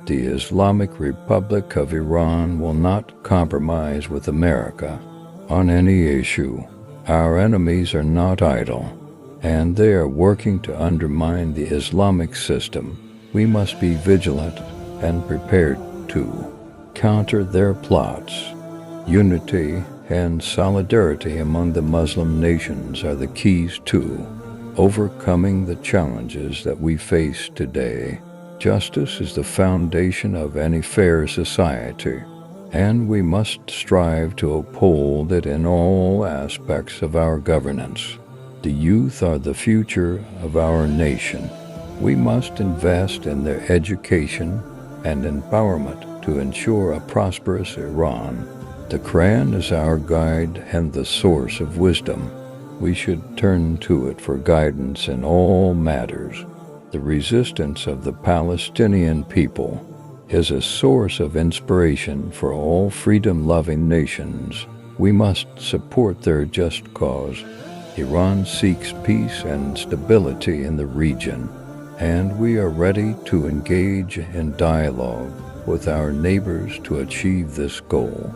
The Islamic Republic of Iran will not compromise with America on any issue. Our enemies are not idle, and they are working to undermine the Islamic system. We must be vigilant and prepared to counter their plots. Unity and solidarity among the Muslim nations are the keys to overcoming the challenges that we face today. Justice is the foundation of any fair society, and we must strive to uphold it in all aspects of our governance. The youth are the future of our nation. We must invest in their education and empowerment to ensure a prosperous Iran. The Quran is our guide and the source of wisdom. We should turn to it for guidance in all matters. The resistance of the Palestinian people is a source of inspiration for all freedom-loving nations. We must support their just cause. Iran seeks peace and stability in the region, and we are ready to engage in dialogue with our neighbors to achieve this goal.